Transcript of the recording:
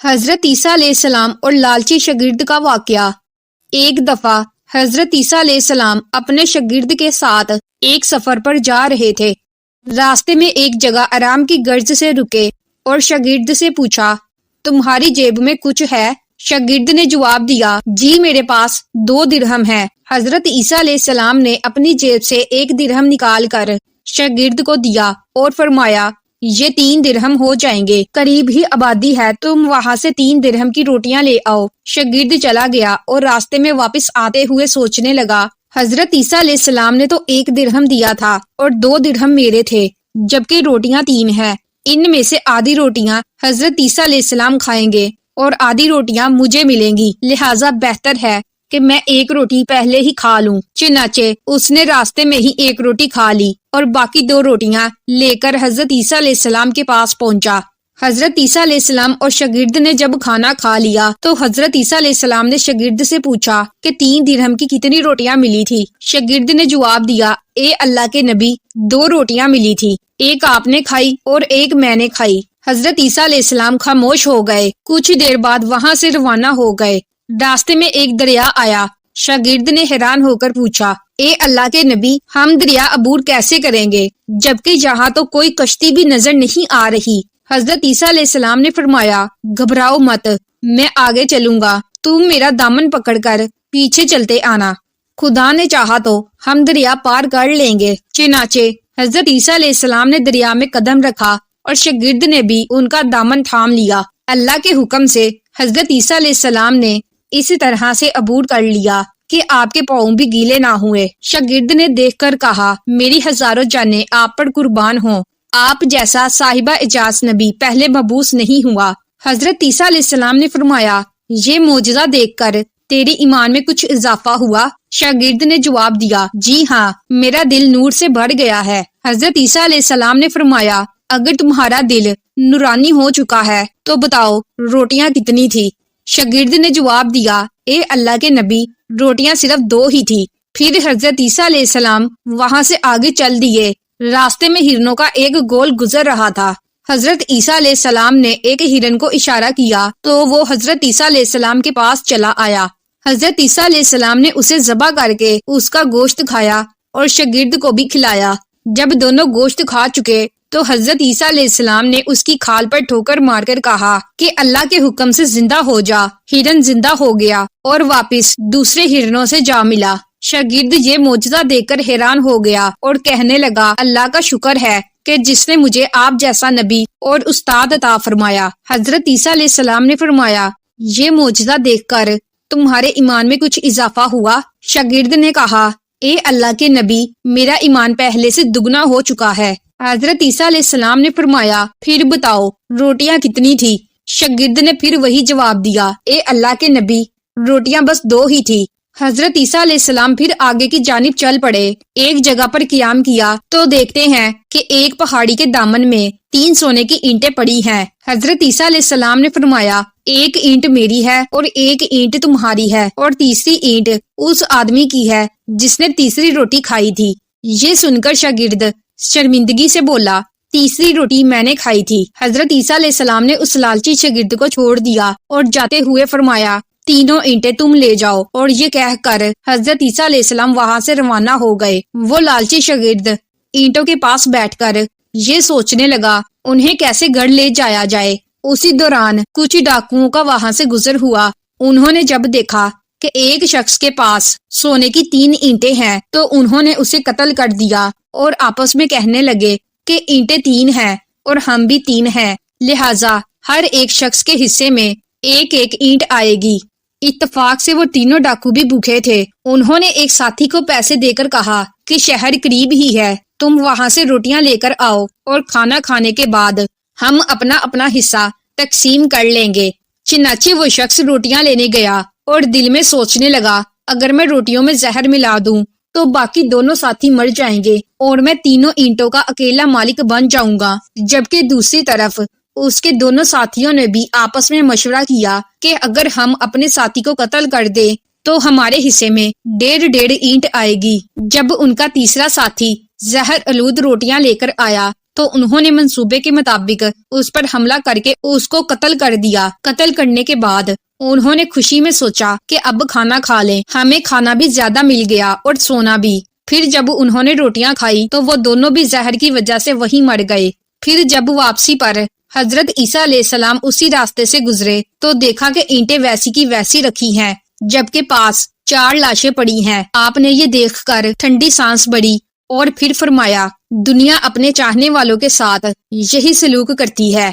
حضرت عیسیٰ علیہ السلام اور لالچی شاگرد کا واقعہ۔ ایک دفعہ حضرت عیسیٰ علیہ السلام اپنے شاگرد کے ساتھ ایک سفر پر جا رہے تھے۔ راستے میں ایک جگہ آرام کی غرض سے رکے اور شاگرد سے پوچھا، تمہاری جیب میں کچھ ہے؟ شاگرد نے جواب دیا، جی میرے پاس 2 درہم ہے۔ حضرت عیسیٰ علیہ السلام نے اپنی جیب سے 1 درہم نکال کر شاگرد کو دیا اور فرمایا، یہ 3 درہم ہو جائیں گے، قریب ہی آبادی ہے، تم وہاں سے 3 درہم کی روٹیاں لے آؤ۔ شاگرد چلا گیا اور راستے میں واپس آتے ہوئے سوچنے لگا، حضرت عیسیٰ علیہ السلام نے تو 1 درہم دیا تھا اور 2 درہم میرے تھے، جبکہ روٹیاں 3 ہیں۔ ان میں سے آدھی روٹیاں حضرت عیسیٰ علیہ السلام کھائیں گے اور آدھی روٹیاں مجھے ملیں گی، لہٰذا بہتر ہے کہ میں 1 روٹی پہلے ہی کھا لوں۔ چنانچہ اس نے راستے میں ہی 1 روٹی کھا لی اور باقی 2 روٹیاں لے کر حضرت عیسیٰ علیہ السلام کے پاس پہنچا۔ حضرت عیسیٰ علیہ السلام اور شاگرد نے جب کھانا کھا لیا تو حضرت عیسیٰ علیہ السلام نے شاگرد سے پوچھا کہ 3 درہم کی کتنی روٹیاں ملی تھی؟ شاگرد نے جواب دیا، اے اللہ کے نبی، 2 روٹیاں ملی تھی، 1 آپ نے کھائی اور 1 میں نے کھائی۔ حضرت عیسیٰ علیہ السلام خاموش ہو گئے، کچھ دیر بعد وہاں سے روانہ ہو گئے۔ راستے میں ایک دریا آیا۔ شاگرد نے حیران ہو کر پوچھا، اے اللہ کے نبی، ہم دریا عبور کیسے کریں گے جبکہ یہاں تو کوئی کشتی بھی نظر نہیں آ رہی؟ حضرت عیسیٰ علیہ السلام نے فرمایا، گھبراؤ مت، میں آگے چلوں گا، تم میرا دامن پکڑ کر پیچھے چلتے آنا، خدا نے چاہا تو ہم دریا پار کر لیں گے۔ چنانچہ حضرت عیسیٰ علیہ السلام نے دریا میں قدم رکھا اور شاگرد نے بھی ان کا دامن تھام لیا۔ اللہ کے حکم سے حضرت عیسیٰ علیہ السلام نے اسی طرح سے عبور کر لیا کہ آپ کے پاؤں بھی گیلے نہ ہوئے۔ شاگرد نے دیکھ کر کہا، میری ہزاروں جانیں آپ پر قربان ہوں، آپ جیسا صاحبہ اعجاز نبی پہلے مبعوث نہیں ہوا۔ حضرت عیسیٰ علیہ السلام نے فرمایا، یہ معجزہ دیکھ کر تیری ایمان میں کچھ اضافہ ہوا؟ شاگرد نے جواب دیا، جی ہاں، میرا دل نور سے بھر گیا ہے۔ حضرت عیسیٰ علیہ السلام نے فرمایا، اگر تمہارا دل نورانی ہو چکا ہے تو بتاؤ روٹیاں کتنی تھی؟ شاگرد نے جواب دیا، اے اللہ کے نبی، روٹیاں صرف 2 ہی تھی۔ پھر حضرت عیسیٰ علیہ السلام وہاں سے آگے چل دیے۔ راستے میں ہرنوں کا ایک گول گزر رہا تھا۔ حضرت عیسیٰ علیہ السلام نے ایک ہرن کو اشارہ کیا تو وہ حضرت عیسیٰ علیہ السلام کے پاس چلا آیا۔ حضرت عیسیٰ علیہ السلام نے اسے ذبح کر کے اس کا گوشت کھایا اور شاگرد کو بھی کھلایا۔ جب دونوں گوشت کھا چکے تو حضرت عیسیٰ علیہ السلام نے اس کی کھال پر ٹھوکر مار کر کہا کہ اللہ کے حکم سے زندہ ہو جا۔ ہرن زندہ ہو گیا اور واپس دوسرے ہرنوں سے جا ملا۔ شاگرد یہ معجزہ دیکھ کر حیران ہو گیا اور کہنے لگا، اللہ کا شکر ہے کہ جس نے مجھے آپ جیسا نبی اور استاد عطا فرمایا۔ حضرت عیسیٰ علیہ السلام نے فرمایا، یہ معجزہ دیکھ کر تمہارے ایمان میں کچھ اضافہ ہوا؟ شاگرد نے کہا، اے اللہ کے نبی، میرا ایمان پہلے سے دگنا ہو چکا ہے۔ حضرت عیسیٰ علیہ السلام نے فرمایا، پھر بتاؤ روٹیاں کتنی تھی؟ شاگرد نے پھر وہی جواب دیا، اے اللہ کے نبی، روٹیاں بس 2 ہی تھی۔ حضرت عیسیٰ علیہ السلام پھر آگے کی جانب چل پڑے۔ ایک جگہ پر قیام کیا تو دیکھتے ہیں کہ ایک پہاڑی کے دامن میں 3 سونے کی اینٹیں پڑی ہیں۔ حضرت عیسیٰ علیہ السلام نے فرمایا، 1 اینٹ میری ہے اور 1 اینٹ تمہاری ہے اور تیسری اینٹ اس آدمی کی ہے جس نے تیسری روٹی کھائی تھی۔ یہ سن کر شاگرد شرمندگی سے بولا، تیسری روٹی میں نے کھائی تھی۔ حضرت عیسیٰ علیہ السلام نے اس لالچی شاگرد کو چھوڑ دیا اور جاتے ہوئے فرمایا، 3 اینٹیں تم لے جاؤ، اور یہ کہہ کر حضرت عیسیٰ علیہ السلام وہاں سے روانہ ہو گئے۔ وہ لالچی شاگرد اینٹوں کے پاس بیٹھ کر یہ سوچنے لگا انہیں کیسے گھر لے جایا جائے۔ اسی دوران کچھ ڈاکوؤں کا وہاں سے گزر ہوا۔ انہوں نے جب دیکھا کہ ایک شخص کے پاس سونے کی 3 اینٹیں ہیں تو انہوں نے اسے قتل کر دیا اور آپس میں کہنے لگے کہ اینٹیں 3 ہیں اور ہم بھی 3 ہیں، لہٰذا ہر ایک شخص کے حصے میں 1 اینٹ آئے گی۔ اتفاق سے وہ تینوں ڈاکو بھی بھوکے تھے۔ انہوں نے ایک ساتھی کو پیسے دے کر کہا کہ شہر قریب ہی ہے، تم وہاں سے روٹیاں لے کر آؤ اور کھانا کھانے کے بعد ہم اپنا اپنا حصہ تقسیم کر لیں گے۔ چنانچہ وہ شخص روٹیاں لینے گیا اور دل میں سوچنے لگا، اگر میں روٹیوں میں زہر ملا دوں تو باقی دونوں ساتھی مر جائیں گے اور میں 3 اینٹوں کا اکیلا مالک بن جاؤں گا۔ جبکہ دوسری طرف اس کے دونوں ساتھیوں نے بھی آپس میں مشورہ کیا کہ اگر ہم اپنے ساتھی کو قتل کر دیں تو ہمارے حصے میں 1.5 اینٹ آئے گی۔ جب ان کا تیسرا ساتھی زہر آلود روٹیاں لے کر آیا تو انہوں نے منصوبے کے مطابق اس پر حملہ کر کے اس کو قتل کر دیا۔ قتل کرنے کے بعد انہوں نے خوشی میں سوچا کہ اب کھانا کھا لیں، ہمیں کھانا بھی زیادہ مل گیا اور سونا بھی۔ پھر جب انہوں نے روٹیاں کھائی تو وہ دونوں بھی زہر کی وجہ سے وہیں مر گئے۔ پھر جب واپسی پر حضرت عیسیٰ علیہ السلام اسی راستے سے گزرے تو دیکھا کہ اینٹیں ویسی کی ویسی رکھی ہیں، جبکہ پاس 4 لاشیں پڑی ہیں۔ آپ نے یہ دیکھ کر ٹھنڈی سانس بھری اور پھر فرمایا، دنیا اپنے چاہنے والوں کے ساتھ یہی سلوک کرتی ہے۔